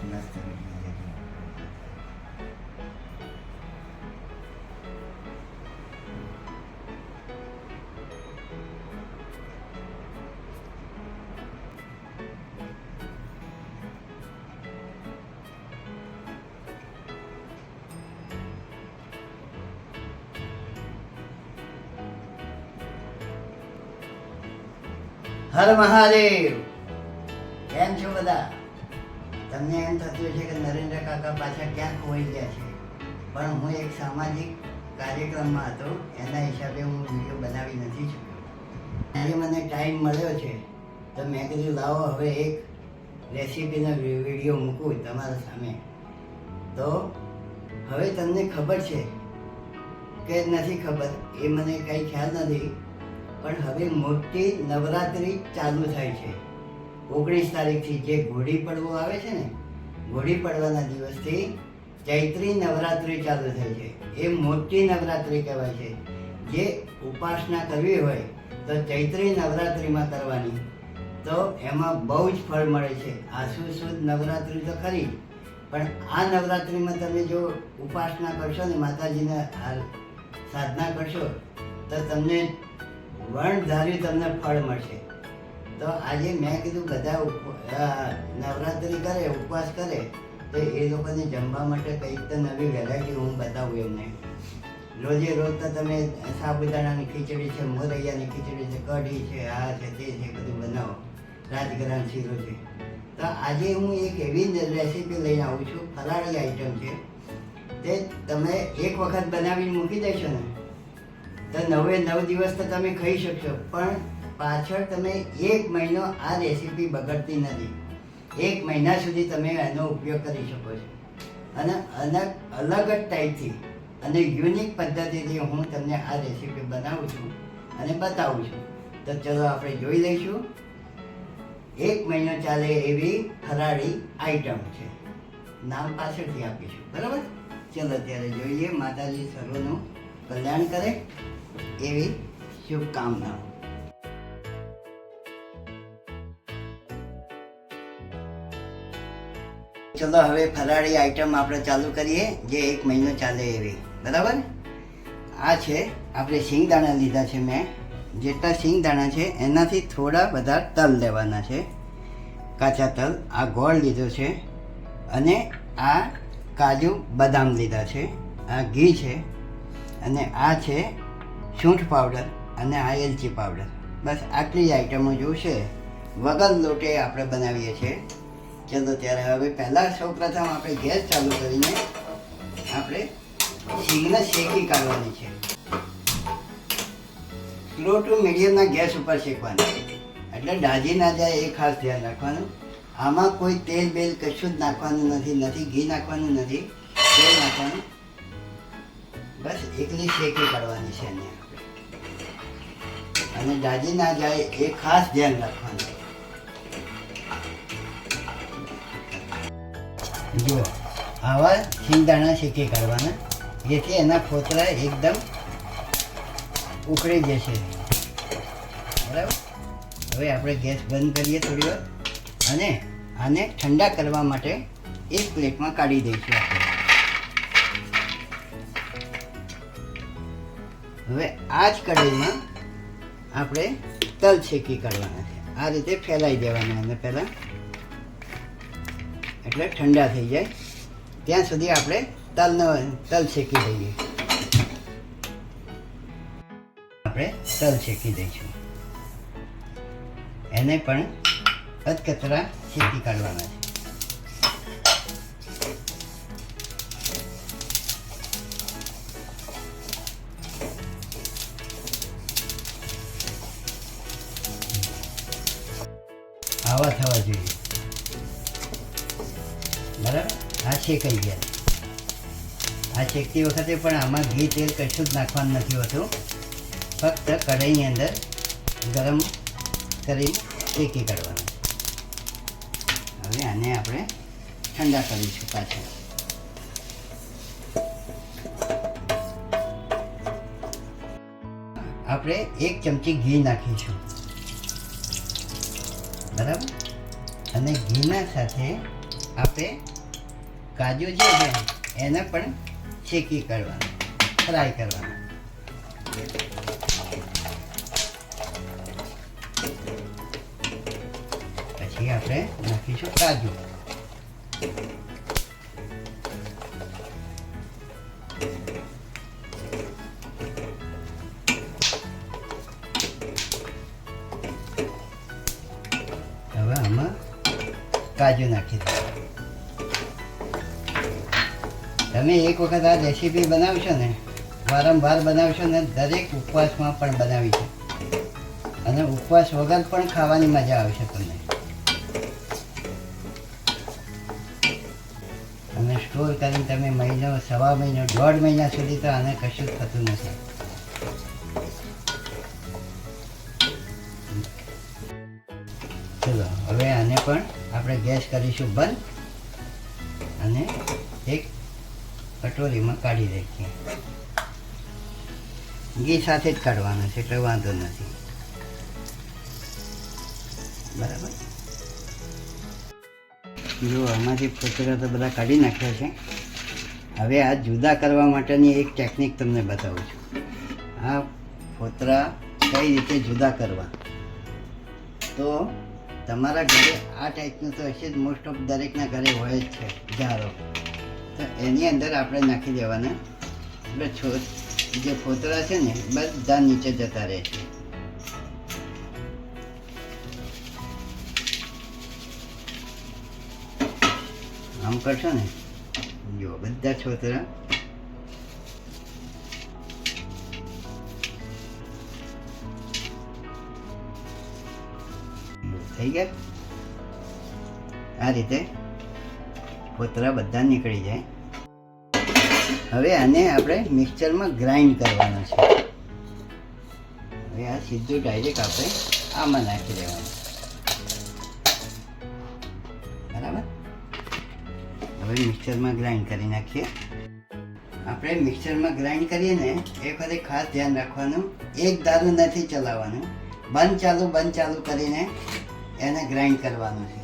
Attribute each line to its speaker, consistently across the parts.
Speaker 1: મસ્ત વિડીયો છે. હર મહાદેવ. કેમ છો બધા? તમને એમ થતું છે કે નરેન્દ્ર કાકા પાછા ક્યાં ખોઈ ગયા છે, પણ હું એક સામાજિક કાર્યક્રમમાં હતો, એના હિસાબે હું વિડીયો બનાવી નથી શક્યો. આજે મને ટાઈમ મળ્યો છે તો મેં કીધું લાવો હવે એક રેસીપીનો વિડીયો મૂકું તમારા સામે. તો હવે તમને ખબર છે કે નથી ખબર એ મને કંઈ ખ્યાલ નથી, પણ હવે મોટી નવરાત્રિ ચાલુ થાય છે 19 તારીખથી. જે ઘોડી પડવો આવે છે ને, ઘોડી પડવાના દિવસથી ચૈત્રી નવરાત્રિ ચાલુ થાય છે. એ મોટી નવરાત્રિ કહેવાય છે. જે ઉપાસના કરવી હોય તો ચૈત્રી નવરાત્રિમાં કરવાની, તો એમાં બહુ જ ફળ મળે છે. આસુ સુદ નવરાત્રિ તો ખરી, પણ આ નવરાત્રિમાં તમે જો ઉપાસના કરશો ને, માતાજીને સાધના કરશો, તો તમને વર્ણધાર્યું તમને ફળ મળશે. તો આજે મેં કીધું બધા નવરાત્રિ કરે, ઉપવાસ કરે, તો એ લોકોને જમવા માટે કંઈક તો નવી વેરાયટી હું બતાવું એમને. રોજે રોજ તો તમે સાબુદાણાની ખીચડી છે, મોરૈયાની ખીચડી છે, કઢી છે, આ છે, તે છે, બધું બનાવો. રાજગરાન શીરો છે. તો આજે હું એક એવી રેસીપી લઈને આવું છું, ફરાળી આઈટમ છે. તે તમે એક વખત બનાવીને મૂકી દેશો ને તો 9 દિવસ તો તમે ખાઈ શકશો, પણ પાછળ તમે 1 મહિનો આ રેસીપી બગડતી નથી. 1 મહિના સુધી તમે એનો ઉપયોગ કરી શકો છો. અને અલગ જ ટાઈપથી અને યુનિક પદ્ધતિથી હું તમને આ રેસીપી બનાવું છું અને બતાવું છું. તો ચલો આપણે જોઈ લઈશું. 1 મહિનો ચાલે એવી ફરાળી આઈટમ છે. નામ પાછળથી આપીશું, બરાબર? ચલો ત્યારે જોઈએ. માતાજી સર્વનું કલ્યાણ કરે એવી શુભકામનાઓ. ચલો હવે ફરાળી આઈટમ આપણે ચાલુ કરીએ, જે 1 મહિનો ચાલે એવી, બરાબર? આ છે આપણે સિંગદાણા લીધા છે. મેં જેટલા સિંગદાણા છે એનાથી થોડા બધા તલ લેવાના છે, કાચા તલ. આ ગોળ લીધો છે, અને આ કાજુ બદામ લીધા છે. આ ઘી છે, અને આ છે સૂંઠ પાવડર, અને આ એલચી પાવડર. બસ આટલી જ આઈટમો જોશે. વગર લોટે આપણે બનાવીએ છીએ. ચલો ત્યારે હવે પહેલાં સૌપ્રથમ આપણે ગેસ ચાલુ કરીને આપણે સિંગને શેકી કાઢવાની છે. સ્લો ટુ મીડિયમના ગેસ ઉપર શેકવાની, એટલે દાજી ના જાય એ ખાસ ધ્યાન રાખવાનું. આમાં કોઈ તેલ બેલ કશું જ નાખવાનું નથી, ઘી નાખવાનું નથી, તેલ નાખવાનું. બસ એકલી શેકી કાઢવાની છે એને આપણે, અને દાજી ના જાય એ ખાસ ધ્યાન રાખવાનું. જુઓ, આવા સિંગદાણા શેકી કાઢવાના, જેથી એના ફોતરા એકદમ ઉકળી જશે, બરાબર? હવે આપણે ગેસ બંધ કરીએ થોડી વાર, અને આને ઠંડા કરવા માટે એક પ્લેટમાં કાઢી દઈશું આપણે. હવે આ જ કઢાઈમાં આપણે તલ શેકી કાઢવાના છે. આ રીતે ફેલાઈ દેવાના અને પહેલાં, એટલે ઠંડા થઈ જાય ત્યાં સુધી આપણે તલ શેકી દઈએ. આપણે તલ શેકી દઈશું, એને પણ અધકચરા શેકી કાઢવાના છે. આવા થવા જોઈએ, બરાબર? આ શેકાઈ ગયા. આ શેકતી વખતે પણ આમાં ઘી તેલ કશું જ નાખવાનું નથી હોતું, ફક્ત કઢાઈની અંદર ગરમ કરી શેકી કાઢવાનું. હવે આને આપણે ઠંડા કરીશું પાછા. આપણે 1 ચમચી ઘી નાખીશું, બરાબર? અને ઘીના સાથે આપણે કાજુ જે છે એને પણ શેકી કરવાના, ફ્રાય કરવાના. પછી આપણે નાખીશું કાજુ. હવે આમાં કાજુ નાખી દો. તમે એક વખત આ રેસીપી બનાવશો ને, વારંવાર બનાવશો ને, દરેક ઉપવાસમાં પણ બનાવી છે અને ઉપવાસ વગર પણ ખાવાની મજા આવશે તમને. અને સ્ટોર કરીને તમે મહિનો, સવા મહિનો, 1.5 મહિના સુધી તો આને કશું જ થતું નથી. ચલો હવે આને પણ આપણે ગેસ કરીશું બંધ અને એક કટોરીમાં કાઢી રાખીએ. ઘી સાથે જ કાઢવાનો છે એટલે વાંધો નથી. બરાબર. જો આમાંથી ફોતરા તો બધા કાઢી નાખ્યા છે. હવે આ જુદા કરવા માટેની એક ટેકનિક તમને બતાવું છું. આ ફોતરા કઈ રીતે જુદા કરવા. તો તમારા ઘરે આ ટાઈપનું તો હશે જ, મોસ્ટ ઓફ દરેકના ઘરે હોય જ છે જારો. તો એની અંદર આપણે નાખી દેવાના એટલે જે ફોતરા છે ને બધા નીચે જતા રહે છે. આમ કરશો ને, જો બધા ફોતરા થઈ ગયા. આ રીતે ફોતરા બધા નીકળી જાય. હવે આને આપણે મિક્સચરમાં ગ્રાઇન્ડ કરવાનું છે. હવે આ સીધું ડાયરેક્ટ આપણે આમાં નાખી દેવાનું. બરાબર. હવે મિક્સચરમાં ગ્રાઇન્ડ કરી નાખીએ. આપણે મિક્સચરમાં ગ્રાઇન્ડ કરીએ ને એ વખતે ખાસ ધ્યાન રાખવાનું, એક ધારું નથી ચલાવવાનું. બંધ ચાલુ કરીને એને ગ્રાઇન્ડ કરવાનું છે.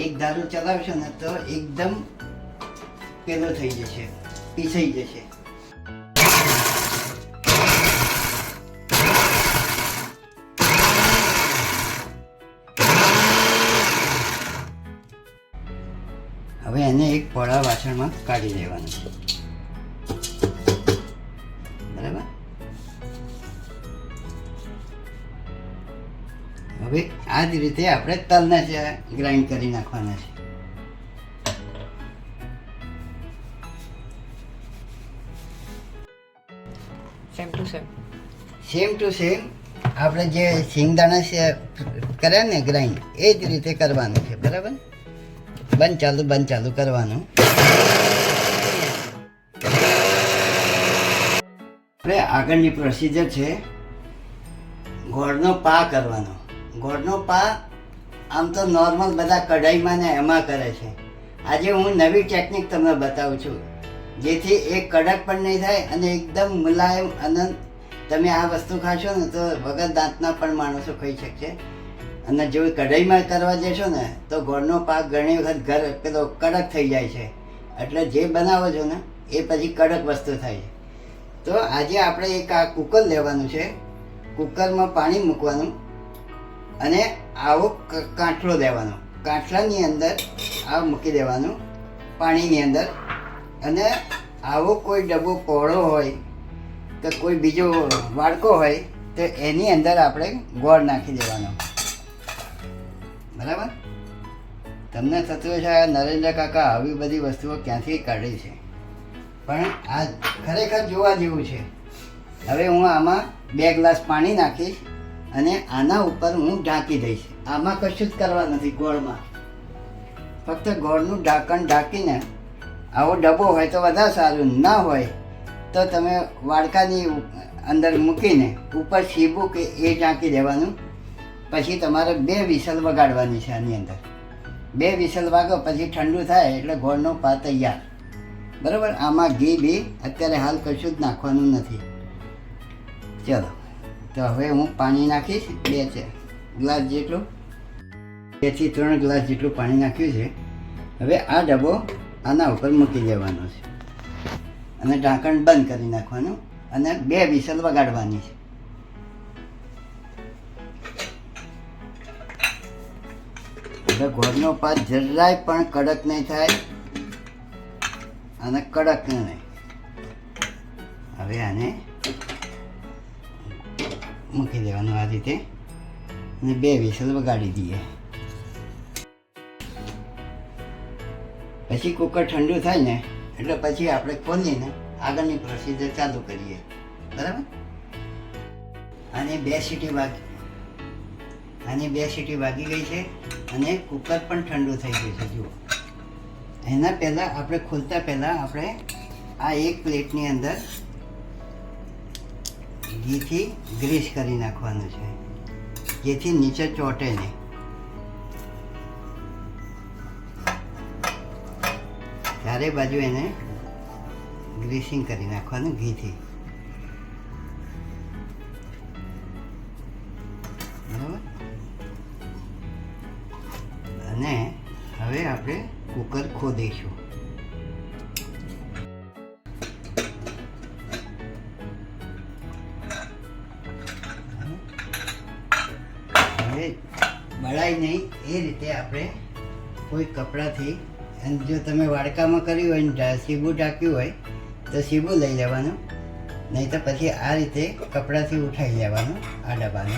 Speaker 1: એક ધારું ચલાવશો ને તો એકદમ પેલો થઈ જશે, પીસાઈ જશે. હવે એને એક પોળા વાસણમાં કાઢી લેવાનું. બરાબર. હવે આ જ રીતે આપણે તલને ગ્રાઇન્ડ કરી નાખવાના છે. સેમ ટુ સેમ આપણે જે સિંગદાણા કર્યા ને ગ્રાઇન્ડ, એ જ રીતે કરવાનું છે. બરાબર. બંધ ચાલુ કરવાનું. આપણે આગળની પ્રોસિજર છે ગોળનો પા કરવાનો. ગોળનો પા આમ તો નોર્મલ બધા કઢાઈમાં ને એમાં કરે છે. આજે હું નવી ટેકનિક તમને બતાવું છું, જેથી એ કડક પણ નહીં થાય અને એકદમ મુલાયમ. અને તમે આ વસ્તુ ખાશો ને તો વગર દાંતના પણ માણસો ખાઈ શકશે. અને જો કઢાઈમાં કરવા જશો ને તો ગોળનો પાક ઘણી વખત પેલો કડક થઈ જાય છે. એટલે જે બનાવો છો ને એ પછી કડક વસ્તુ થાય છે. તો આજે આપણે એક આ કુકર લેવાનું છે. કુકરમાં પાણી મૂકવાનું અને આવો કાંઠલો લેવાનો. કાંઠલાની અંદર આ મૂકી દેવાનું પાણીની અંદર. અને આવો કોઈ ડબ્બો પહોળો હોય કે કોઈ બીજો વાડકો હોય તો એની અંદર આપણે ગોળ નાખી દેવાનો. બરાબર. તમને થતું હશે આ નરેન્દ્ર કાકા આવી બધી વસ્તુઓ ક્યાંથી કાઢી છે, પણ આ ખરેખર જોવા જેવું છે. હવે હું આમાં 2 ગ્લાસ પાણી નાખીશ અને આના ઉપર હું ઢાંકી દઈશ. આમાં કશું જ કરવા નથી ગોળમાં. ફક્ત ગોળનું ઢાંકણ ઢાંકીને, આવો ડબ્બો હોય તો વધારે સારું, ના હોય તો તમે વાડકાની અંદર મૂકીને ઉપર સીબું કે એ ઢાંકી દેવાનું. પછી તમારે 2 વિસલ વગાડવાની છે આની અંદર. 2 વિસલ વાગો પછી ઠંડુ થાય એટલે ગોળનો પા તૈયાર. બરાબર. આમાં ઘી બી અત્યારે હાલ કશું જ નાખવાનું નથી. ચલો, તો હવે હું પાણી નાખીશ 2 ગ્લાસ જેટલું, 2 થી 3 ગ્લાસ જેટલું પાણી નાખ્યું છે. હવે આ ડબ્બો આના ઉપર મૂકી દેવાનો છે અને ઢાંકણ બંધ કરી નાખવાનું અને 2 વિસલ વગાડવાની છે. હવે ગોળનો પાક જરાય પણ કડક નહીં થાય અને કડક નહીં. હવે આને મૂકી દેવાનું આ રીતે અને 2 વિસલ વગાડી દઈએ. પછી કુકર ઠંડુ થાય ને એટલે પછી આપણે ખોલીને આગળની પ્રોસિજર ચાલુ કરીએ. બરાબર. આની 2 સીટી વાગી ગઈ છે અને કુકર પણ ઠંડુ થઈ ગયું છે. જુઓ, એના પહેલાં આપણે ખોલતા પહેલાં આપણે આ એક પ્લેટની અંદર ઘીથી ગ્રીસ કરી નાખવાનું છે જેથી નીચે ચોંટે નહીં. ચારે બાજુ એને ગ્રીસિંગ કરી નાખવાનું ઘીથી. બરાબર. અને હવે આપણે કુકર ખોદીશું. હવે બળાય નહીં એ રીતે આપણે કોઈ કપડાથી, અને જો તમે વાડકામાં કર્યું હોય ને સીબું ઢાંક્યું હોય તો સીબું લઈ લેવાનું, નહીં તો પછી આ રીતે કપડાથી ઉઠાવી લેવાનું આ ડબ્બાને.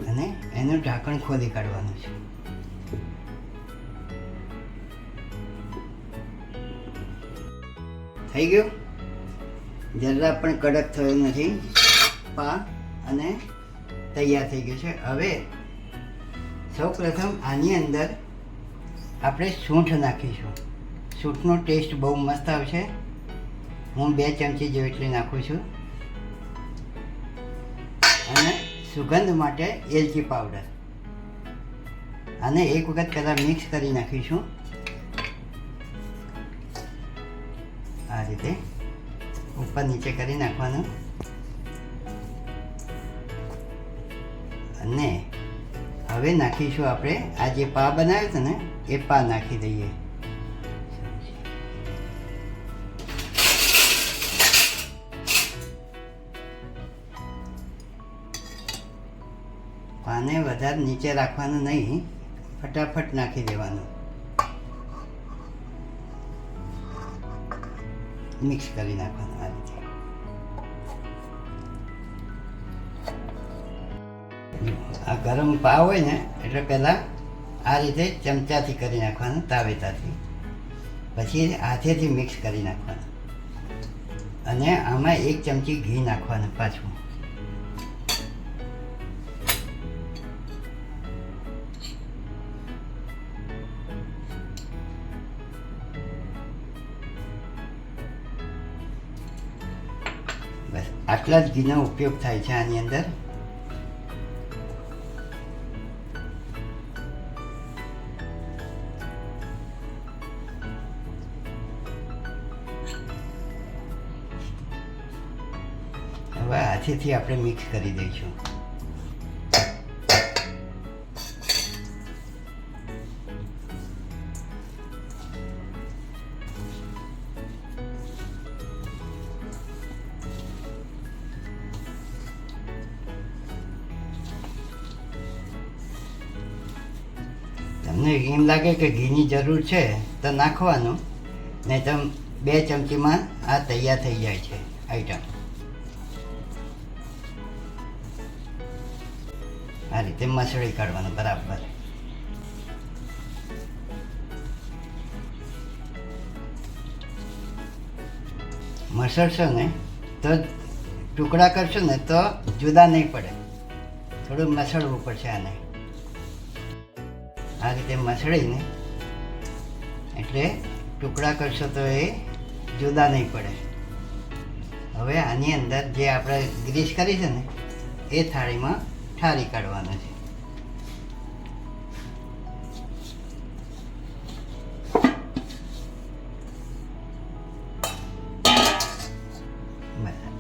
Speaker 1: અને એનું ઢાંકણ ખોલી કાઢવાનું છે. થઈ ગયું. જરા પણ કડક થયો નથી. અને તૈયાર થઈ ગયું છે. હવે સૌપ્રથમ આની અંદર આપણે સૂંઠ નાખીશું. સૂંઠનો ટેસ્ટ બહુ મસ્ત આવશે. હું 2 ચમચી જેટલી નાખું છું. અને સુગંધ માટે એલચી પાવડર. આને એક વખત પહેલાં મિક્સ કરી નાખીશું આ રીતે ઉપર નીચે કરી નાખવાનું. અને હવે નાખીશું આપણે આ જે પા બનાવ્યો હતો ને એ પા નાખી દઈએ. પાને વધારે નીચે રાખવાનું નહીં, ફટાફટ નાખી દેવાનું. મિક્સ કરી નાખવાનું આ રીતે. આ ગરમ પાવ હોય ને એટલે પહેલાં આ રીતે ચમચાથી કરી નાખવાનું, તાવેતાથી. પછી હાથેથી મિક્સ કરી નાખવાનું અને આમાં 1 ચમચી ઘી નાખવાનું પાછું. બસ આટલા જ ઘીનો ઉપયોગ થાય છે આની અંદર. હવે હાથેથી આપણે મિક્સ કરી દઈશું. તમને એમ લાગે કે ઘીની જરૂર છે તો નાખવાનું, નહીં તો 2 ચમચીમાં આ તૈયાર થઈ જાય છે આઈટમ. આ રીતે મસળી કાઢવાનું બરાબર. મસળશો ને તો ટુકડા કરશો ને તો જુદા નહીં પડે. થોડું મસળવું પડશે આને. આ રીતે મસળીને એટલે ટુકડા કરશો તો એ જુદા નહીં પડે. હવે આની અંદર જે આપણે ગ્રીસ કરી છે ને એ થાળીમાં ઠારી કાઢવાનું છે.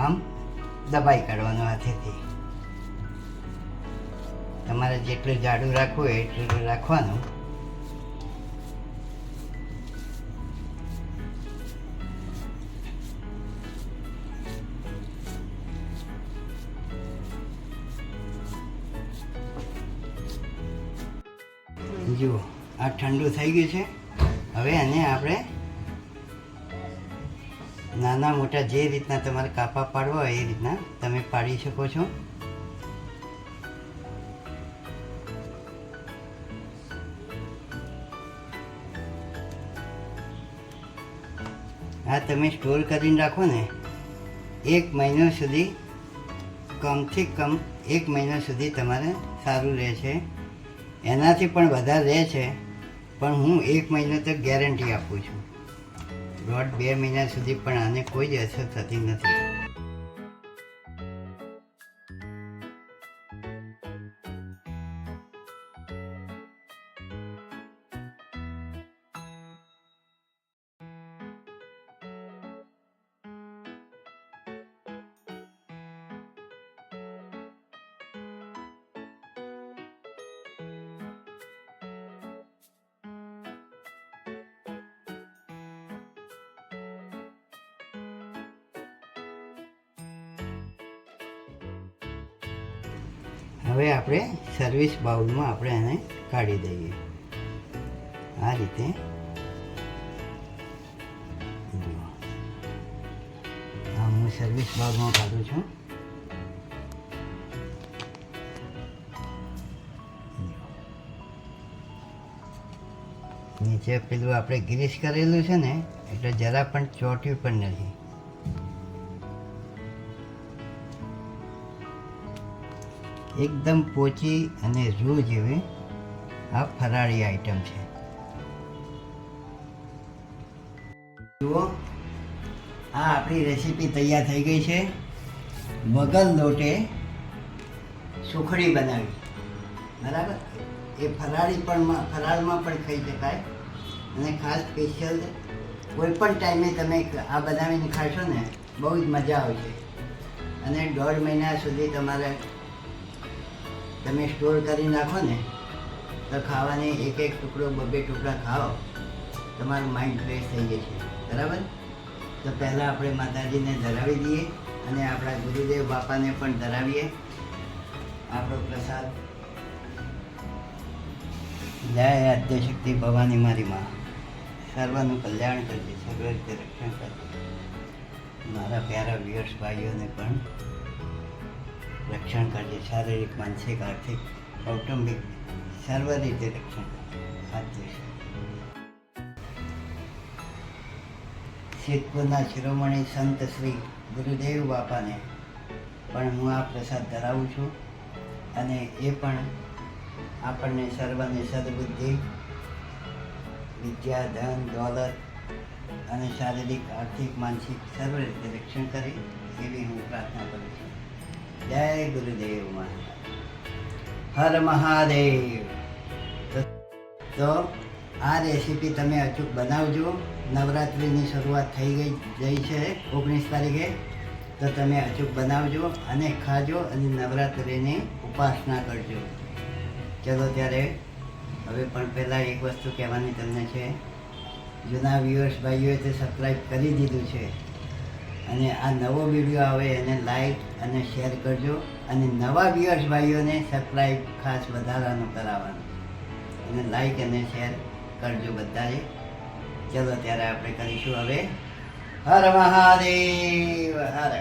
Speaker 1: આમ દબાઈ કાઢવાનું હાથેથી. તમારે જેટલું જાડું રાખવું હોય એટલું રાખવાનું. જુઓ આ ઠંડુ થઈ ગયું છે. હવે આને આપણે નાના મોટા જે રીતના તમારે કાપા પાડવા હોય એ રીતના તમે પાડી શકો છો. આ તમે સ્ટોર કરીને રાખો ને 1 મહિનો સુધી, કમથી કમ 1 મહિના સુધી તમારે સારું રહે છે. એનાથી પણ વધારે રહે છે, પણ હું 1 મહિનો તો ગેરંટી આપું છું. 1.5-2 મહિના સુધી પણ આને કોઈ જ અસર થતી નથી. હવે આપણે સર્વિસ બાઉલમાં આપણે એને કાઢી દઈએ. આ રીતે હા, હું સર્વિસ બાઉલમાં કાઢું છું. નીચે પેલું આપણે ગ્રીસ કરેલું છે ને, એટલે જરા પણ ચોટ્યું પણ નથી. એકદમ પોચી અને રૂ જેવી આ ફરાળી આઈટમ છે. જુઓ આ આપણી રેસીપી તૈયાર થઈ ગઈ છે. વગર લોટે સુખડી બનાવી, બરાબર. એ ફરાળમાં પણ ખાઈ શકાય. અને ખાસ સ્પેશિયલ કોઈ પણ ટાઈમે તમે આ બનાવીને ખાશો ને બહુ જ મજા આવશે. અને 1.5 મહિના સુધી તમે સ્ટોર કરી નાખો ને તો ખાવાની એક ટુકડો 2 ટુકડા ખાઓ, તમારું માઇન્ડ ફ્રેશ થઈ જશે, બરાબર. તો પહેલાં આપણે માતાજીને ધરાવી દઈએ અને આપણા ગુરુદેવ બાપાને પણ ધરાવીએ આપણો પ્રસાદ. જય આદ્યશક્તિ ભવાની મારી માં, સર્વનું કલ્યાણ કરજે, સર્વ રીતે રક્ષણ કરજે. મારા પ્યારા વ્યુઅર્સ ભાઈઓને પણ રક્ષણ કરજે. શારીરિક, માનસિક, આર્થિક, કૌટુંબિક સર્વ રીતે રક્ષણ કરજે. સિદ્ધપુરના શિરોમણી સંત શ્રી ગુરુદેવ બાપાને પણ હું આ પ્રસાદ ધરાવું છું. અને એ પણ આપણને સર્વને સદબુદ્ધિ, વિદ્યા, ધન, દોલત અને શારીરિક, આર્થિક, માનસિક સર્વ રીતે રક્ષણ કરે એવી હું પ્રાર્થના કરું છું. જય ગુરુદેવ મહારાજ. હર મહાદેવ. તો આ રેસીપી તમે અચૂક બનાવજો. નવરાત્રિની શરૂઆત થઈ ગઈ છે 19 તારીખે. તો તમે અચૂક બનાવજો અને ખાજો અને નવરાત્રિની ઉપાસના કરજો. ચલો ત્યારે હવે પણ પહેલાં એક વસ્તુ કહેવાની તમને છે. જૂના વ્યુઅર્સ ભાઈઓએ તો સબસ્ક્રાઈબ કરી દીધું છે, અને આ નવો વિડીયો આવે એને લાઈક અને શેર કરજો. અને નવા વ્યુઅર્સ ભાઈઓને સબસ્ક્રાઈબ ખાસ વધારાનું કરાવવાનું, અને લાઈક અને શેર કરજો બધાએ. ચલો ત્યારે આપણે કરીશું હવે. હર મહાદેવ. હર